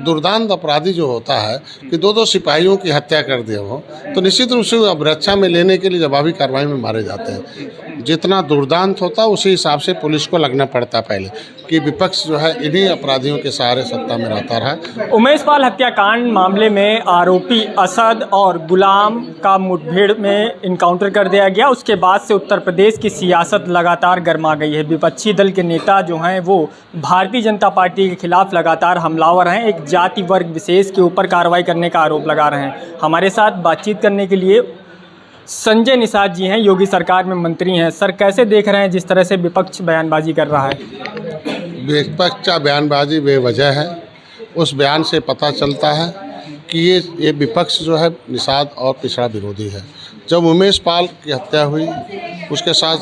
दुर्दांत अपराधी जो होता है कि दो सिपाहियों की हत्या कर दिया हो, तो निश्चित रूप से अब रक्षा में लेने के लिए जवाबी कार्रवाई में मारे जाते हैं। जितना दुर्दांत होता है उसी हिसाब से पुलिस को लगना पड़ता पहले कि विपक्ष जो है इन्हीं अपराधियों के सहारे सत्ता में रहता रहा। उमेश पाल हत्याकांड मामले में आरोपी असद और गुलाम का मुठभेड़ में इनकाउंटर कर दिया गया। उसके बाद से उत्तर प्रदेश की सियासत लगातार गर्मा गई है। विपक्षी दल के नेता जो हैं वो भारतीय जनता पार्टी के खिलाफ लगातार हमलावर हैं। एक जाति वर्ग विशेष के ऊपर कार्रवाई करने का आरोप लगा रहे हैं। हमारे साथ बातचीत करने के लिए संजय निषाद जी हैं, योगी सरकार में मंत्री हैं। सर, कैसे देख रहे हैं जिस तरह से विपक्ष बयानबाजी कर रहा है? विपक्ष का बयानबाजी बेवजह है। उस बयान से पता चलता है कि ये विपक्ष जो है निषाद और पिछड़ा विरोधी है। जब उमेश पाल की हत्या हुई, उसके साथ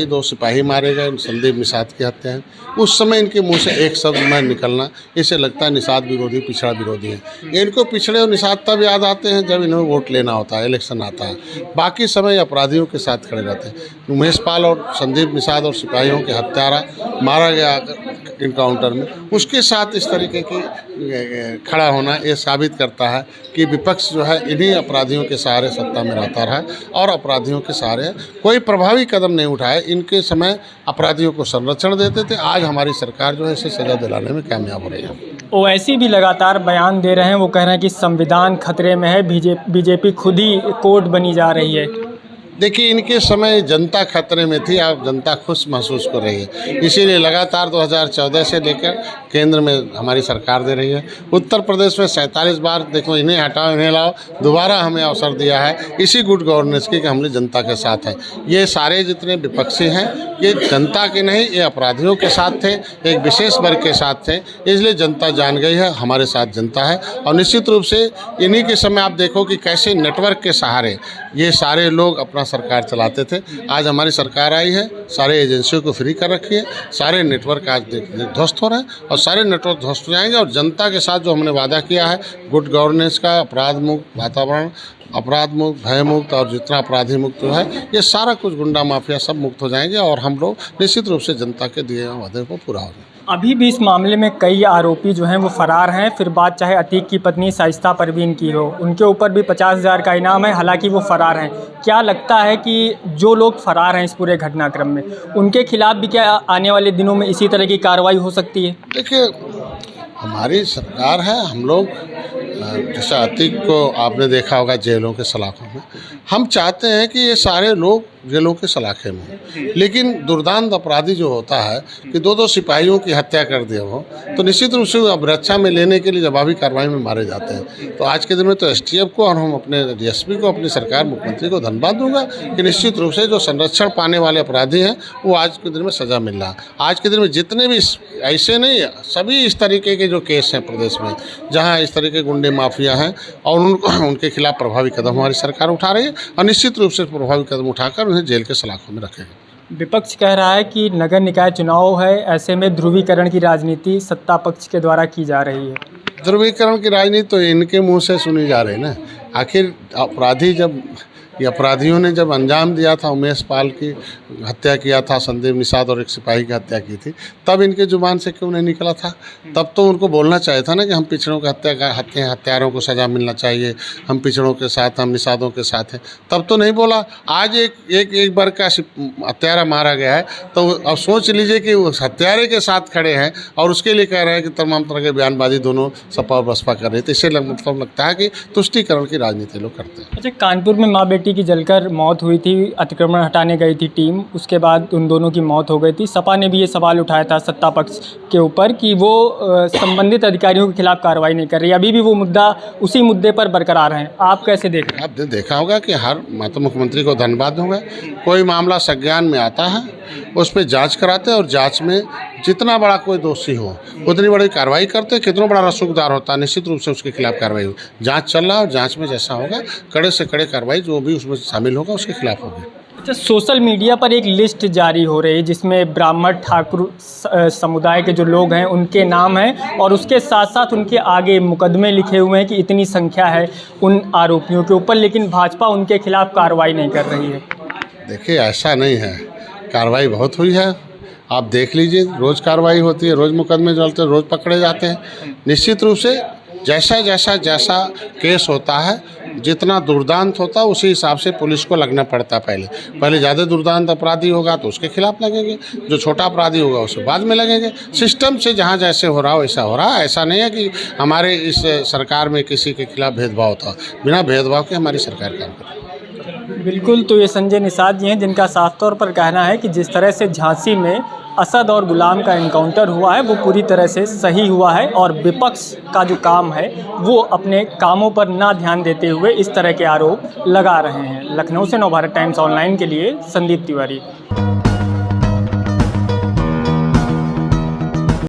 दो सिपाही मारे गए, संदीप निषाद की हत्या है, उस समय इनके मुंह से एक शब्द में निकलना, इसे लगता है निषाद विरोधी, पिछड़ा विरोधी है। इनको पिछड़े और निषाद तब याद आते हैं जब इन्हें वोट लेना होता है, इलेक्शन आता है। बाकी समय अपराधियों के साथ खड़े रहते हैं। उमेश पाल और संदीप निषाद और सिपाहियों के हत्यारा मारा गया इनकाउंटर में, उसके साथ इस तरीके की खड़ा होना ये साबित करता है कि विपक्ष जो है इन्हीं अपराधियों के सहारे सत्ता में रहता रहा और अपराधियों के सहारे कोई प्रभावी कदम नहीं उठाए। इनके समय अपराधियों को संरक्षण देते थे। आज हमारी सरकार जो है इसे सजा दिलाने में कामयाब हो रही है। ओवैसी भी लगातार बयान दे रहे हैं। वो कह रहे हैं कि संविधान खतरे में है, बीजेपी खुद ही कोर्ट बनी जा रही है। देखिए, इनके समय जनता खतरे में थी, अब जनता खुश महसूस कर रही है। इसीलिए लगातार 2014 से लेकर केंद्र में हमारी सरकार दे रही है। उत्तर प्रदेश में 47 बार देखो, इन्हें हटाओ इन्हें लाओ, दोबारा हमें अवसर दिया है इसी गुड गवर्नेंस की कि हम जनता के साथ हैं। ये सारे जितने विपक्षी हैं ये जनता के नहीं, ये अपराधियों के साथ थे, एक विशेष वर्ग के साथ थे। इसलिए जनता जान गई है, हमारे साथ जनता है। और निश्चित रूप से इन्हीं के समय आप देखो कि कैसे नेटवर्क के सहारे ये सारे लोग अपना सरकार चलाते थे। आज हमारी सरकार आई है, सारे एजेंसियों को फ्री कर रखी है, सारे नेटवर्क आज ध्वस्त हो रहे हैं और सारे नेटवर्क ध्वस्त हो जाएंगे। और जनता के साथ जो हमने वादा किया है गुड गवर्नेंस का, अपराध मुक्त वातावरण, अपराध मुक्त, भय मुक्त और जितना अपराधी मुक्त जो है, ये सारा कुछ गुंडा माफिया सब मुक्त हो जाएंगे और हम लोग निश्चित रूप से जनता के दिए हुए वादे को पूरा हो जाएंगे। अभी भी इस मामले में कई आरोपी जो हैं वो फरार हैं। फिर बात चाहे अतीक की पत्नी शाइस्ता परवीन की हो, उनके ऊपर भी 50,000 का इनाम है, हालांकि वो फरार हैं। क्या लगता है कि जो लोग फरार हैं इस पूरे घटनाक्रम में, उनके खिलाफ भी क्या आने वाले दिनों में इसी तरह की कार्रवाई हो सकती है? देखिए, हमारी सरकार है, हम लोग जैसा अतीक को आपने देखा होगा जेलों के सलाखों में, हम चाहते हैं कि ये सारे लोग जेलों के सलाखे में हों। लेकिन दुर्दांत अपराधी जो होता है कि दो सिपाहियों की हत्या कर दिया हो, तो निश्चित रूप से अब रक्षा में लेने के लिए जवाबी कार्रवाई में मारे जाते हैं। तो आज के दिन में तो STF को और हम अपने DSP को, अपनी सरकार, मुख्यमंत्री को धन्यवाद दूंगा कि निश्चित रूप से जो संरक्षण पाने वाले अपराधी हैं वो आज के दिन में सज़ा मिल रहा है। आज के दिन में जितने भी ऐसे नहीं, सभी इस तरीके के जो केस हैं प्रदेश में, जहाँ इस तरह के गुंडे माफिया हैं और उनके खिलाफ प्रभावी कदम हमारी सरकार उठा रही है और निश्चित रूप से प्रभावी कदम उठाकर उन्हें जेल के सलाखों में रखेगा। विपक्ष कह रहा है कि नगर निकाय चुनाव है, ऐसे में ध्रुवीकरण की राजनीति सत्ता पक्ष के द्वारा की जा रही है। ध्रुवीकरण की राजनीति तो इनके मुंह से सुनी जा रही है ना। आखिर अपराधियों ने जब अंजाम दिया था, उमेश पाल की हत्या किया था, संदीप निषाद और एक सिपाही की हत्या की थी, तब इनके जुबान से क्यों नहीं निकला था? तब तो उनको बोलना चाहिए था ना कि हम पिछड़ों के हत्यारों को सज़ा मिलना चाहिए, हम पिछड़ों के साथ, हम निषादों के साथ हैं। तब तो नहीं बोला। आज एक वर्ग का हत्यारा मारा गया है, तो अब सोच लीजिए कि उस हत्यारे के साथ खड़े हैं और उसके लिए कह रहे हैं कि तमाम तरह के बयानबाजी दोनों सपा और बसपा कर रहे थे। इससे मतलब लगता है कि तुष्टीकरण की राजनीति लोग करते हैं। अच्छा, कानपुर में माँ बेटी की जलकर मौत हुई थी, अतिक्रमण हटाने गई थी टीम, उसके बाद उन दोनों की मौत हो गई थी। सपा ने भी ये सवाल उठाया था सत्ता पक्ष के ऊपर कि वो संबंधित अधिकारियों के खिलाफ कार्रवाई नहीं कर रही। अभी भी वो मुद्दा उसी मुद्दे पर बरकरार है। आप कैसे देख रहे हैं? आपने देखा होगा कि मैं तो मुख्यमंत्री को धन्यवाद दूंगा, कोई मामला संज्ञान में आता है उस पर जांच कराते हैं और जांच में जितना बड़ा कोई दोषी हो उतनी बड़ी कार्रवाई करते हैं। कितना बड़ा रसूखदार होता है, निश्चित रूप से उसके खिलाफ कार्रवाई हो। जांच चल रहा है और जांच में जैसा होगा कड़े से कड़े कार्रवाई जो भी उसमें शामिल होगा उसके खिलाफ होगी। अच्छा, सोशल मीडिया पर एक लिस्ट जारी हो रही है जिसमें ब्राह्मण ठाकुर समुदाय के जो लोग हैं उनके नाम हैं और उसके साथ साथ उनके आगे मुकदमे लिखे हुए हैं कि इतनी संख्या है उन आरोपियों के ऊपर, लेकिन भाजपा उनके खिलाफ कार्रवाई नहीं कर रही है। देखिए, ऐसा नहीं है, कार्रवाई बहुत हुई है। आप देख लीजिए, रोज़ कार्रवाई होती है, रोज़ मुकदमे चलते हैं, रोज़ पकड़े जाते हैं। निश्चित रूप से जैसा जैसा जैसा केस होता है, जितना दुर्दांत होता उसी हिसाब से पुलिस को लगना पड़ता। पहले ज़्यादा दुर्दांत अपराधी होगा तो उसके खिलाफ लगेंगे, जो छोटा अपराधी होगा उसके बाद में लगेंगे। सिस्टम से जहाँ जैसे हो रहा हो वैसा हो रहा है। ऐसा नहीं है कि हमारे इस सरकार में किसी के खिलाफ भेदभाव होता। बिना भेदभाव के हमारी सरकार काम कर रही है। बिल्कुल, तो ये संजय निषाद जी हैं जिनका साफ तौर पर कहना है कि जिस तरह से झांसी में असद और गुलाम का एनकाउंटर हुआ है वो पूरी तरह से सही हुआ है और विपक्ष का जो काम है वो अपने कामों पर ना ध्यान देते हुए इस तरह के आरोप लगा रहे हैं। लखनऊ से नवभारत टाइम्स ऑनलाइन के लिए संदीप तिवारी।